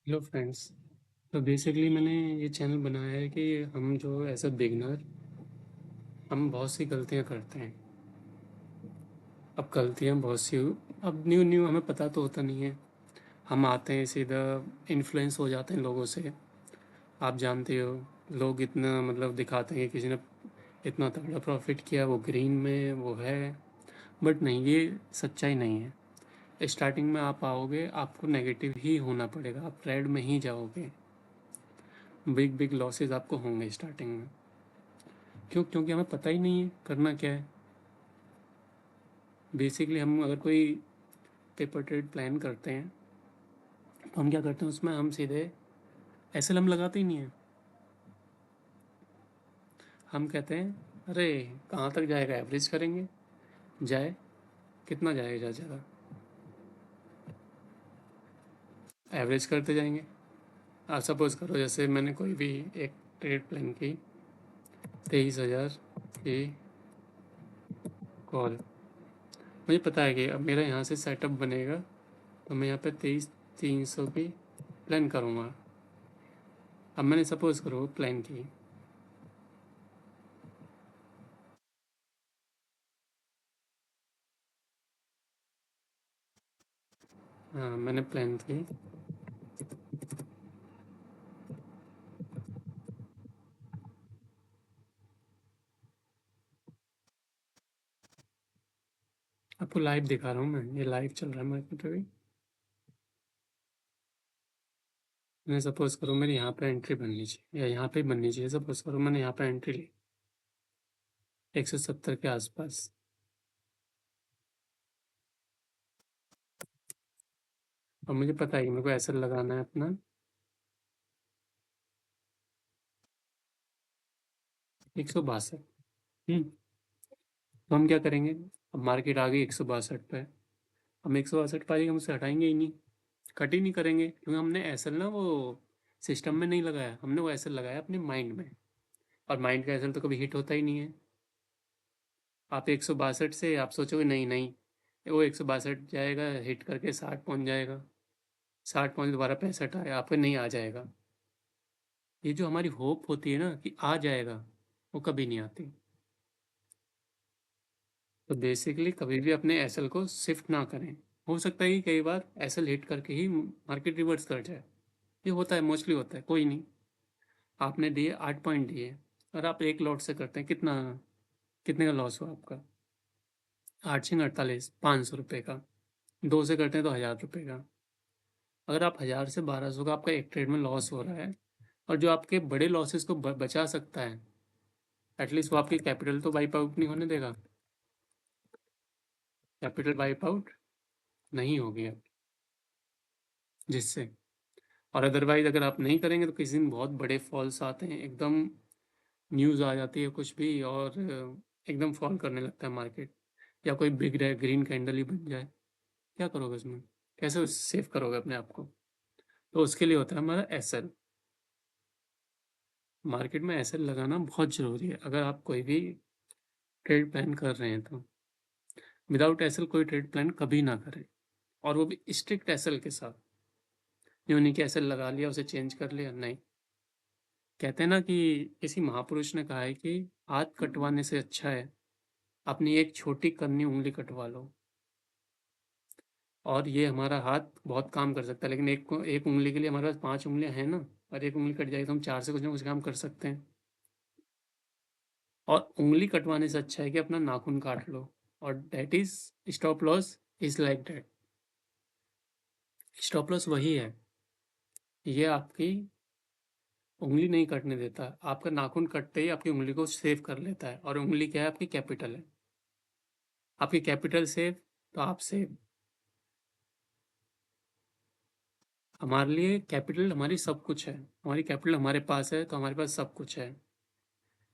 Hello friends. तो basically मैंने ये चैनल बनाया है कि हम जो एज अ बिगनर हम बहुत सी गलतियां करते हैं। अब गलतियां बहुत सी अब न्यू न्यू हमें पता तो होता नहीं है। हम आते हैं सीधा इन्फ्लुएंस हो जाते हैं लोगों से। आप जानते हो, लोग इतना मतलब दिखाते हैं कि किसी ने इतना तगड़ा प्रॉफिट किया, वो ग्रीन में वो है। बट नहीं, ये सच्चाई नहीं है। स्टार्टिंग में आप आओगे, आपको नेगेटिव ही होना पड़ेगा, आप रेड में ही जाओगे। बिग बिग लॉसेस आपको होंगे स्टार्टिंग में। क्योंकि हमें पता ही नहीं है करना क्या है। बेसिकली हम अगर कोई पेपर ट्रेड प्लान करते हैं तो हम क्या करते हैं, उसमें हम सीधे एसएलएम लगाते ही नहीं है। हम कहते हैं अरे कहाँ तक जाएगा, एवरेज करेंगे। जाए, कितना जाएगा, ज़्यादा एवरेज करते जाएंगे। आप सपोज़ करो, जैसे मैंने कोई भी एक ट्रेड प्लान की 23,000 की कॉल। मुझे पता है कि अब मेरा यहाँ से सेटअप बनेगा, तो मैं यहाँ पे 23,300 की प्लान करूँगा। अब मैंने सपोज़ करो प्लान की। हाँ, मैंने प्लान की। आपको लाइव दिखा रहा हूँ मैं, ये लाइव चल रहा है मार्केट अभी। मैं सपोज करूँ मेरी यहाँ पे एंट्री बननी चाहिए या यहाँ पे ही बननी चाहिए। सपोज करूँ मैंने यहाँ पे एंट्री ली 170 के आसपास। और मुझे पता है कि मेरे को ऐसा लगाना है अपना 162। तो हम क्या करेंगे, अब मार्केट आ गई 162 पे। हम 162 पारी हम उसे हटाएंगे ही नहीं, कट ही नहीं करेंगे, क्योंकि हमने एसएल ना वो सिस्टम में नहीं लगाया, हमने वो एसएल लगाया अपने माइंड में। और माइंड का एसएल तो कभी हिट होता ही नहीं है। आप 162 से आप सोचोगे नहीं नहीं, वो 162 जाएगा, हिट करके 60 पहुंच जाएगा, 60 पहुंच दोबारा 65 आया, आपको नहीं आ जाएगा। ये जो हमारी होप होती है ना कि आ जाएगा, वो कभी नहीं आती। तो बेसिकली कभी भी अपने एसएल को शिफ्ट ना करें। हो सकता है कि कई बार एसएल हिट करके ही मार्केट रिवर्स कर जाए। ये होता है, मोस्टली होता है, कोई नहीं। आपने दिए 8 पॉइंट दिए, और आप एक लॉट से करते हैं, कितना कितने का लॉस हुआ आपका? 8 6 48, 500 रुपये का। दो से करते हैं तो 1,000 रुपये का। अगर आप 1,000 से 1,200 का आपका एक ट्रेड में लॉस हो रहा है, और जो आपके बड़े लॉसेस को बचा सकता है, एटलीस्ट वो आपकी कैपिटल तो वाइप आउट नहीं होने देगा। कैपिटल वाइप आउट नहीं होगी अब, जिससे। और अदरवाइज अगर आप नहीं करेंगे तो किसी दिन बहुत बड़े फॉल्स आते हैं एकदम। न्यूज़ आ जाती है कुछ भी, और एकदम फॉल करने लगता है मार्केट। या कोई बिग ग्रीन कैंडल ही बन जाए, क्या करोगे उसमें? कैसे सेव करोगे अपने आप को? तो उसके लिए होता है हमारा एसएल। मार्केट में एसएल लगाना बहुत ज़रूरी है अगर आप कोई भी ट्रेड प्लान कर रहे हैं तो। विदाउट एसएल कोई ट्रेड प्लान कभी ना करें, और वो भी स्ट्रिक्ट एसएल के साथ। यूँ नहीं कि एसएल लगा लिया उसे चेंज कर लिया, नहीं। कहते हैं ना कि किसी महापुरुष ने कहा है कि हाथ कटवाने से अच्छा है अपनी एक छोटी कन्नी उंगली कटवा लो। और ये हमारा हाथ बहुत काम कर सकता है, लेकिन एक उंगली के लिए हमारे पास 5 उंगलियां हैं ना। और एक उंगली कट जाएगी तो हम चार से कुछ ना कुछ काम कर सकते हैं। और उंगली कटवाने से अच्छा है कि अपना नाखून काट लो। और that is stop loss, is like that. Stop loss वही है, ये आपकी उंगली नहीं कटने देता। आपका नाखून कटते ही आपकी उंगली को सेव कर लेता है, और उंगली क्या है? आपकी कैपिटल है। आपकी कैपिटल सेव, तो आप सेव। हमारे लिए कैपिटल हमारी सब कुछ है। हमारी कैपिटल हमारे पास है तो हमारे पास सब कुछ है।